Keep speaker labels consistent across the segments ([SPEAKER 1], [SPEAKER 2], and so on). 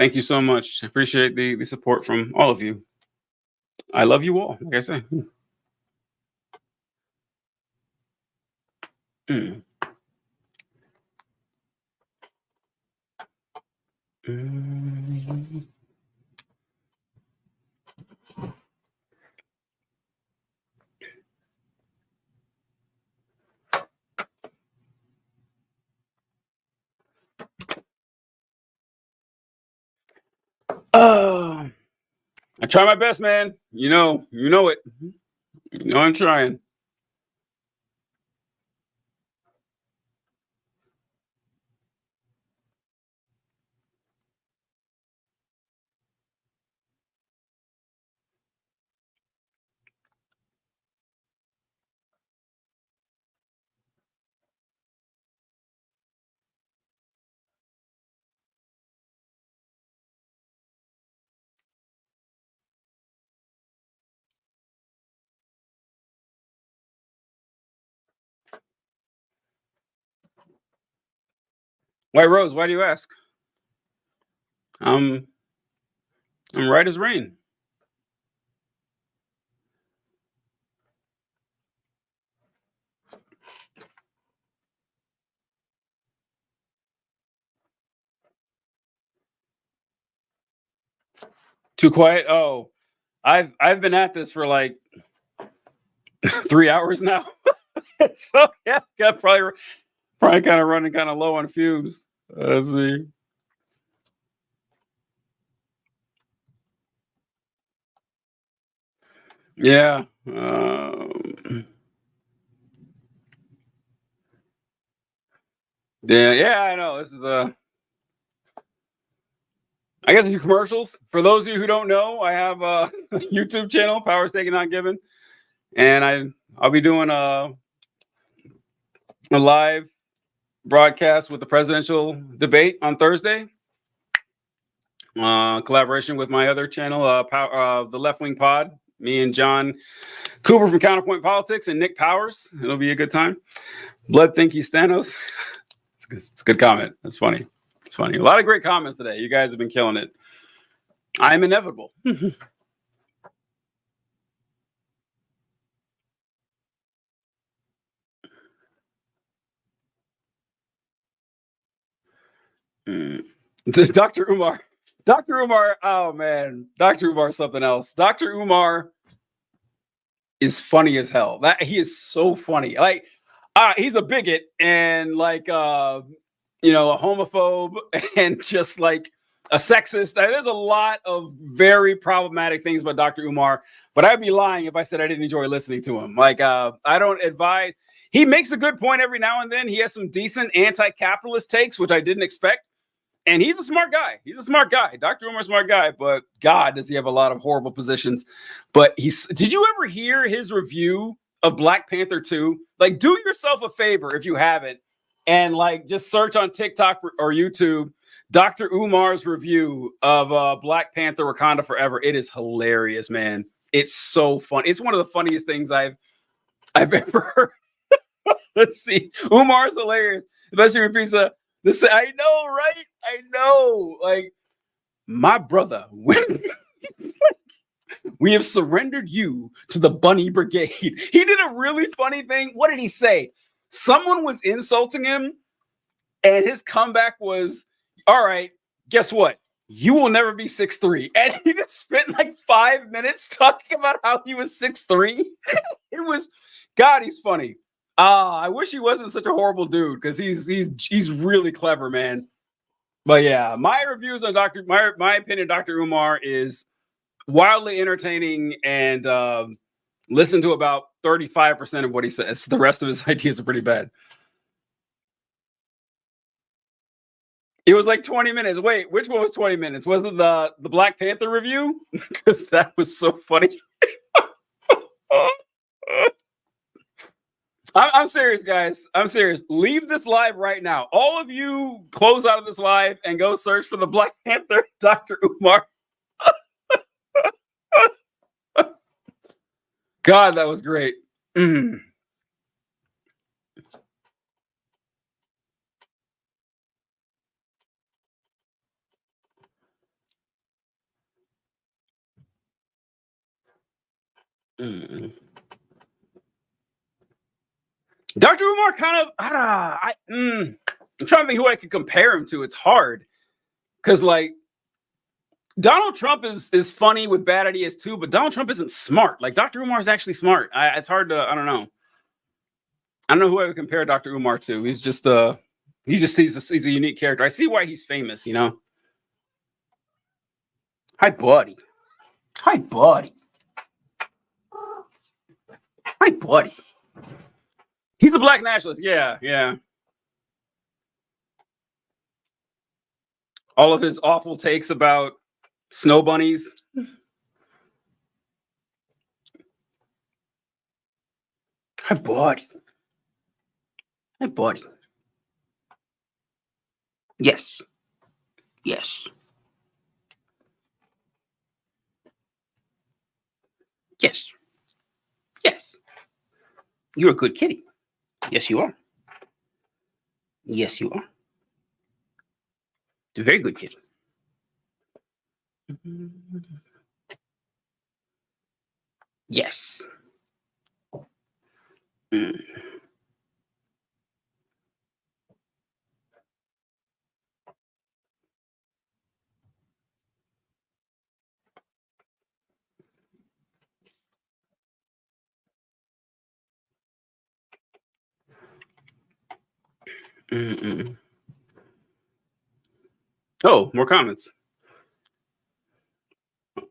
[SPEAKER 1] Thank you so much. Appreciate the support from all of you. I love you all. Like I say. Mm. Mm. I try my best, man. You know it. You know I'm trying. White Rose, why do you ask? I'm right as rain. Too quiet. Oh, I've been at this for like 3 hours now. So yeah, got probably kind of running kind of low on fumes. Let's see. Yeah. Yeah, I know. This is I guess a few commercials. For those of you who don't know, I have a YouTube channel, Power Taken Not Given. And I'll be doing a live broadcast with the presidential debate on Thursday. Collaboration with my other channel, the Left Wing Pod. Me and John Cooper from Counterpoint Politics and Nick Powers. It'll be a good time. Blood think he's Thanos. It's a good comment. That's funny. It's funny. A lot of great comments today. You guys have been killing it. I'm inevitable. Dr. Umar. Dr. Umar. Oh man, Dr. Umar is something else. Dr. Umar is funny as hell. That he is so funny. Like, he's a bigot and like a homophobe and just like a sexist. There's a lot of very problematic things about Dr. Umar, but I'd be lying if I said I didn't enjoy listening to him. Like, I don't advise. He makes a good point every now and then. He has some decent anti-capitalist takes, which I didn't expect. And he's a smart guy. He's a smart guy. Dr. Umar's a smart guy, but God, does he have a lot of horrible positions. But did you ever hear his review of Black Panther 2? Like, do yourself a favor if you haven't, and like just search on TikTok or YouTube Dr. Umar's review of Black Panther Wakanda Forever. It is hilarious, man. It's so fun. It's one of the funniest things I've ever heard. Let's see. Umar's hilarious, especially with pizza. I know, right? I know. Like, my brother, we have surrendered you to the Bunny Brigade. He did a really funny thing. What did he say? Someone was insulting him, and his comeback was, all right, guess what? You will never be 6'3". And he just spent like 5 minutes talking about how he was 6'3". It was, God, he's funny. I wish he wasn't such a horrible dude because he's really clever, man. But yeah, my reviews on my opinion, Dr. Umar is wildly entertaining and listen to about 35% of what he says. The rest of his ideas are pretty bad. It was like 20 minutes. Wait, which one was 20 minutes? Was it the Black Panther review? Because that was so funny. I'm serious, guys. I'm serious. Leave this live right now. All of you close out of this live and go search for the Black Panther, Dr. Umar. God, that was great. Mm. Dr. Umar kind of, I'm trying to think who I could compare him to. It's hard because, like, Donald Trump is funny with bad ideas too, but Donald Trump isn't smart. Like, Dr. Umar is actually smart. It's hard to, I don't know. I don't know who I would compare Dr. Umar to. He's a unique character. I see why he's famous, you know. Hi, buddy. Hi, buddy. Hi, buddy. He's a black nationalist. Yeah, yeah. All of his awful takes about snow bunnies. Hi, buddy. Hi, buddy. Yes. Yes. Yes. Yes. You're a good kitty. Yes, you are. Yes, you are. You're a very good kitty. Yes. Mm. Mm-mm. Oh, more comments.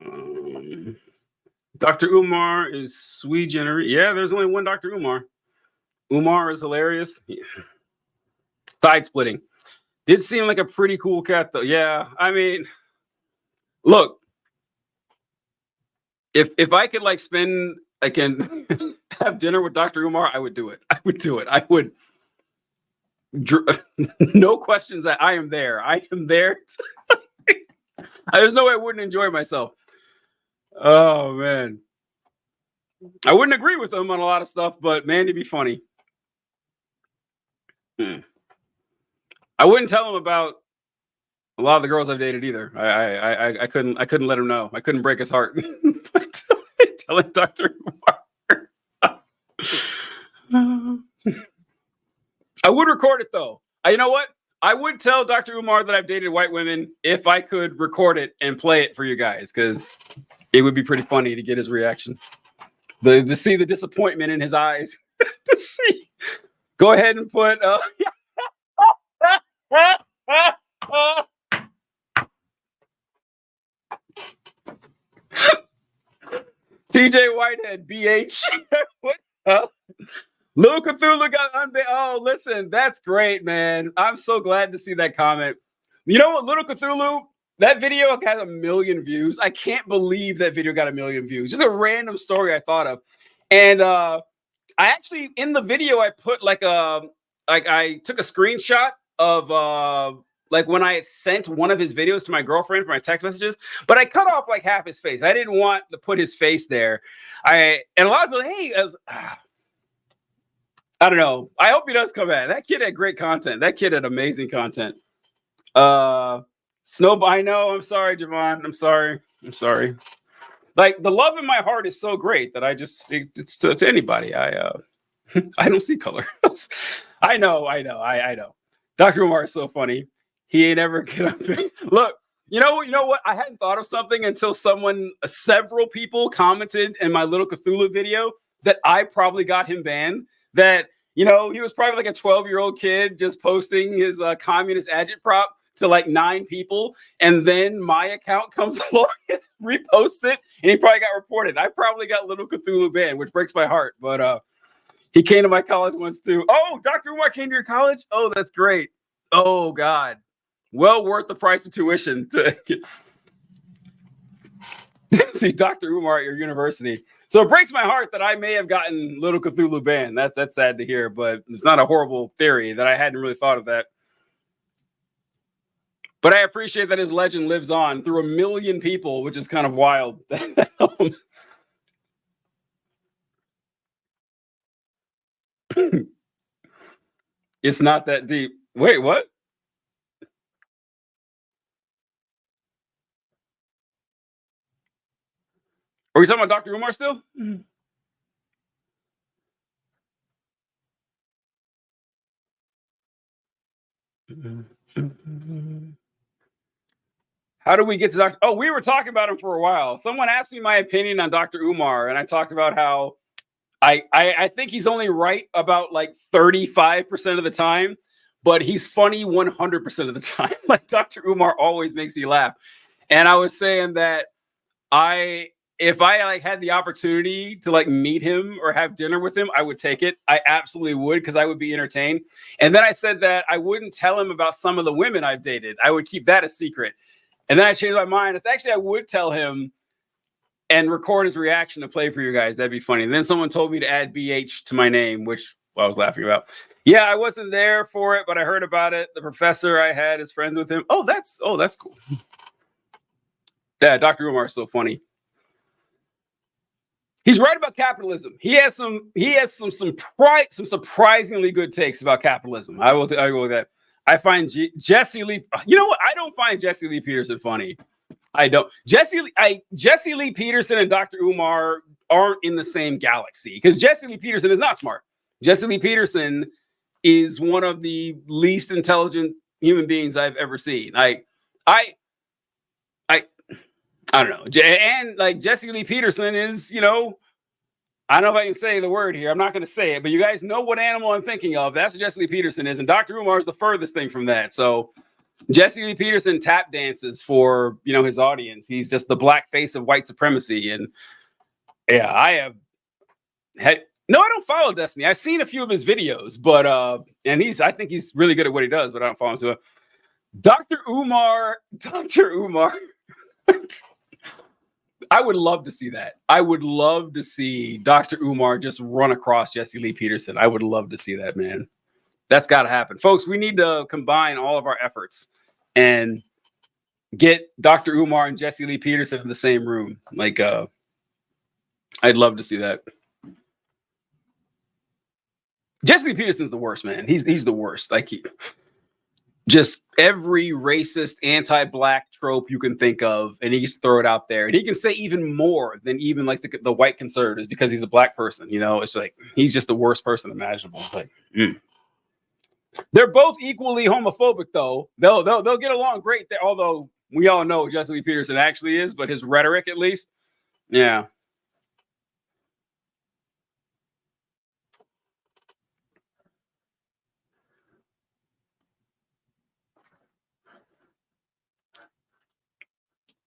[SPEAKER 1] Um, Dr. Umar is sui generis. Yeah, there's only one Dr. Umar. Umar is hilarious. Side splitting. Did seem like a pretty cool cat, though. Yeah, I mean, look, if I could like spend, I can have dinner with Dr. Umar, I would do it. I would do it. I would. No questions that I am there. I am there. There's no way I wouldn't enjoy myself. Oh man, I wouldn't agree with him on a lot of stuff, but man, he'd be funny. Hmm. I wouldn't tell him about a lot of the girls I've dated either. I couldn't let him know. I couldn't break his heart by telling Dr. Umar. I would record it though. You know what? I would tell Dr. Umar that I've dated white women if I could record it and play it for you guys, because it would be pretty funny to get his reaction. To see the disappointment in his eyes. To see. Go ahead and put TJ Whitehead, BH. What? Lil Cthulhu got unbanned. Oh, listen, that's great, man. I'm so glad to see that comment. You know what, Little Cthulhu? That video has 1 million views. I can't believe that video got 1 million views. Just a random story I thought of. And I actually, in the video, I put like I took a screenshot of like when I had sent one of his videos to my girlfriend for my text messages, but I cut off like half his face. I didn't want to put his face there. And a lot of people, hey, I don't know. I hope he does come back. That kid had great content. That kid had amazing content. I know. I'm sorry, Javon. I'm sorry. Like, the love in my heart is so great that it's to anybody. I don't see color. I know. Dr. Umar is so funny. He ain't ever get up there. Look, you know what? I hadn't thought of something until several people commented in my Little Cthulhu video that I probably got him banned. That, he was probably like a 12-year-old kid just posting his communist agitprop to like 9 people, and then my account comes along and reposts it, and he probably got reported. I probably got Little Cthulhu banned, which breaks my heart. But he came to my college once too. Oh, Dr. Umar came to your college? Oh, that's great. Oh God, well worth the price of tuition to see Dr. Umar at your university. So it breaks my heart that I may have gotten Little Cthulhu banned. That's sad to hear, but it's not a horrible theory that I hadn't really thought of that. But I appreciate that his legend lives on through 1 million people, which is kind of wild. It's not that deep. Wait, what? Are we talking about Dr. Umar still? How do we get to Dr. Oh, we were talking about him for a while. Someone asked me my opinion on Dr. Umar, and I talked about how I think he's only right about like 35% of the time, but he's funny 100% of the time. Like Dr. Umar always makes me laugh. And I was saying that if I like had the opportunity to like meet him or have dinner with him, I would take it. I absolutely would, because I would be entertained. And then I said that I wouldn't tell him about some of the women I've dated. I would keep that a secret. And then I changed my mind. It's actually I would tell him and record his reaction to play for you guys. That'd be funny. And then someone told me to add BH to my name, which I was laughing about. Yeah, I wasn't there for it, but I heard about it. The professor I had is friends with him. Oh, that's cool. Yeah, Dr. Umar is so funny. He's right about capitalism. He has some surprisingly good takes about capitalism. I will go with that. I find Jesse Lee. You know what? I don't find Jesse Lee Peterson funny. I don't. Jesse Lee Peterson and Dr. Umar aren't in the same galaxy, because Jesse Lee Peterson is not smart. Jesse Lee Peterson is one of the least intelligent human beings I've ever seen. I don't know. And like Jesse Lee Peterson is, I don't know if I can say the word here. I'm not going to say it, but you guys know what animal I'm thinking of. That's what Jesse Lee Peterson is. And Dr. Umar is the furthest thing from that. So Jesse Lee Peterson tap dances for, his audience. He's just the black face of white supremacy. And yeah, I don't follow Destiny. I've seen a few of his videos, but, and I think he's really good at what he does, but I don't follow him to it. Dr. Umar. I would love to see that. I would love to see Dr. Umar just run across Jesse Lee Peterson. I would love to see that, man. That's got to happen. Folks, we need to combine all of our efforts and get Dr. Umar and Jesse Lee Peterson in the same room. Like, I'd love to see that. Jesse Lee Peterson's the worst, man. He's the worst. Like, just every racist, anti-black trope you can think of, and he just throw it out there. And he can say even more than even like the white conservatives, because he's a black person. It's like he's just the worst person imaginable. Like, They're both equally homophobic, though. They'll get along great there. Although we all know Jesse Lee Peterson actually is, but his rhetoric, at least, yeah.